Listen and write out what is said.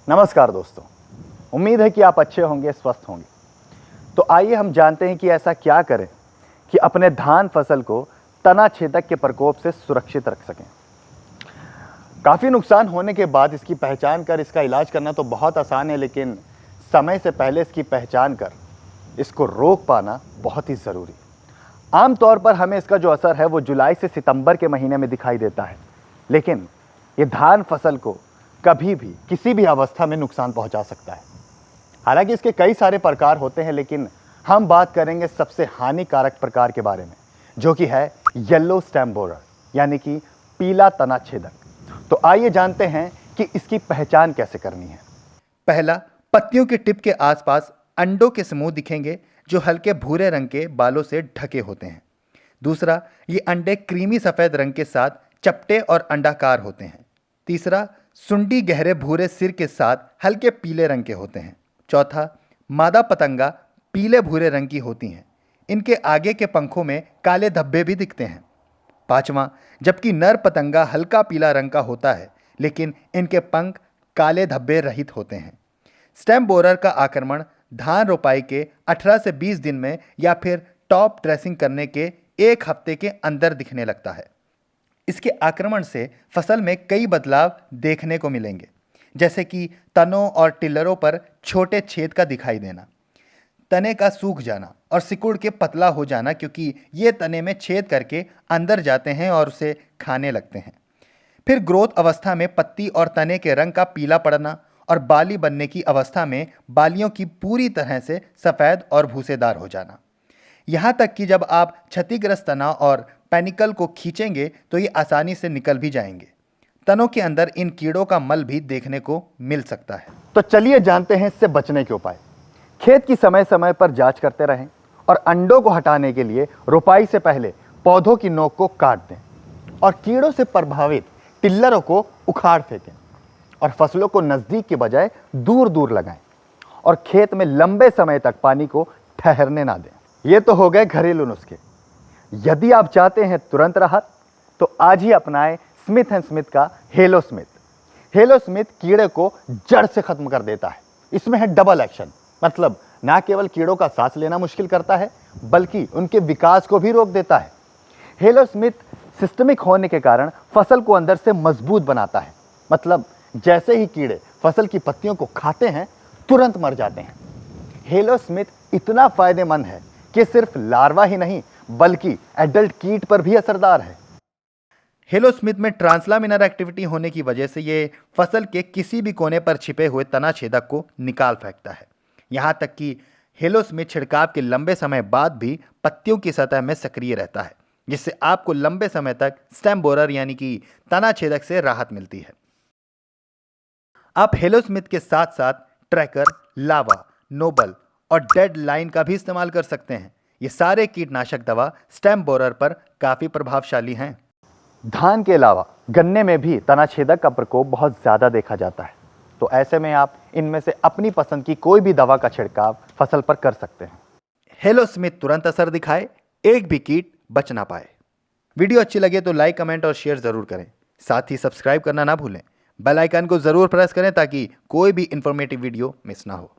नमस्कार दोस्तों, उम्मीद है कि आप अच्छे होंगे, स्वस्थ होंगे। तो आइए हम जानते हैं कि ऐसा क्या करें कि अपने धान फसल को तना छेदक के प्रकोप से सुरक्षित रख सकें। काफ़ी नुकसान होने के बाद इसकी पहचान कर इसका इलाज करना तो बहुत आसान है, लेकिन समय से पहले इसकी पहचान कर इसको रोक पाना बहुत ही ज़रूरी। आमतौर पर हमें इसका जो असर है वो जुलाई से सितंबर के महीने में दिखाई देता है, लेकिन ये धान फसल को कभी भी किसी भी अवस्था में नुकसान पहुंचा सकता है। हालांकि इसके कई सारे प्रकार होते हैं, लेकिन हम बात करेंगे सबसे हानिकारक प्रकार के बारे में, जो कि है येलो स्टेम बोरर, यानी कि पीला तना छेदक। तो आइए जानते हैं कि इसकी पहचान कैसे करनी है। पहला, पत्तियों के टिप के आसपास अंडों के समूह दिखेंगे जो हल्के भूरे रंग के बालों से ढके होते हैं। दूसरा, ये अंडे क्रीमी सफेद रंग के साथ चपटे और अंडाकार होते हैं। तीसरा, सुंडी गहरे भूरे सिर के साथ हल्के पीले रंग के होते हैं। चौथा, मादा पतंगा पीले भूरे रंग की होती हैं। इनके आगे के पंखों में काले धब्बे भी दिखते हैं। पांचवा, जबकि नर पतंगा हल्का पीला रंग का होता है, लेकिन इनके पंख काले धब्बे रहित होते हैं। स्टेम बोरर का आक्रमण धान रोपाई के 18 से 20 दिन में या फिर टॉप ड्रेसिंग करने के 1 हफ्ते के अंदर दिखने लगता है। इसके आक्रमण से फसल में कई बदलाव देखने को मिलेंगे, जैसे कि तनों और टिल्लरों पर छोटे छेद का दिखाई देना, तने का सूख जाना और सिकुड़ के पतला हो जाना, क्योंकि ये तने में छेद करके अंदर जाते हैं और उसे खाने लगते हैं। फिर ग्रोथ अवस्था में पत्ती और तने के रंग का पीला पड़ना और बाली बनने की अवस्था में बालियों की पूरी तरह से सफ़ेद और भूसेदार हो जाना। यहाँ तक कि जब आप क्षतिग्रस्त तना और पेनिकल को खींचेंगे तो ये आसानी से निकल भी जाएंगे। तनों के अंदर इन कीड़ों का मल भी देखने को मिल सकता है। तो चलिए जानते हैं इससे बचने के उपाय। खेत की समय समय पर जांच करते रहें और अंडों को हटाने के लिए रोपाई से पहले पौधों की नोक को काट दें और कीड़ों से प्रभावित टिल्लरों को उखाड़ फेंकें और फसलों को नज़दीक के बजाय दूर दूर लगाएं और खेत में लंबे समय तक पानी को ठहरने ना दें। ये तो हो गए घरेलू नुस्खे। यदि आप चाहते हैं तुरंत राहत, तो आज ही अपनाएं स्मिथ एंड स्मिथ का हेलो स्मिथ। हेलो स्मिथ कीड़े को जड़ से खत्म कर देता है। इसमें है डबल एक्शन, मतलब ना केवल कीड़ों का सांस लेना मुश्किल करता है, बल्कि उनके विकास को भी रोक देता है। हेलो स्मिथ सिस्टमिक होने के कारण फसल को अंदर से मजबूत बनाता है, मतलब जैसे ही कीड़े फसल की पत्तियों को खाते हैं तुरंत मर जाते हैं। हेलो स्मिथ इतना फायदेमंद है कि सिर्फ लार्वा ही नहीं बल्कि एडल्ट कीट पर भी असरदार है। हेलो स्मिथ में ट्रांसलामिनर एक्टिविटी होने की वजह से ये फसल के किसी भी कोने पर छिपे हुए तना छेदक को निकाल फेंकता है। यहाँ तक कि हेलो स्मिथ छिड़काव के लंबे समय बाद भी पत्तियों की सतह में सक्रिय रहता है, जिससे आपको लंबे समय तक स्टेम बोरर यानी कि तना छेदक से राहत मिलती है। आप हेलो स्मिथ के साथ साथ ट्रैकर, लावा, नोबल और डेड लाइन का भी इस्तेमाल कर सकते हैं। ये सारे कीटनाशक दवा स्टेम बोरर पर काफ़ी प्रभावशाली हैं। धान के अलावा गन्ने में भी तना छेदक का प्रकोप बहुत ज़्यादा देखा जाता है, तो ऐसे में आप इनमें से अपनी पसंद की कोई भी दवा का छिड़काव फसल पर कर सकते हैं। हेलो स्मिथ तुरंत असर दिखाए, एक भी कीट बच ना पाए। वीडियो अच्छी लगे तो लाइक, कमेंट और शेयर ज़रूर करें। साथ ही सब्सक्राइब करना ना भूलें। बेल आइकन को ज़रूर प्रेस करें ताकि कोई भी इंफॉर्मेटिव वीडियो मिस ना हो।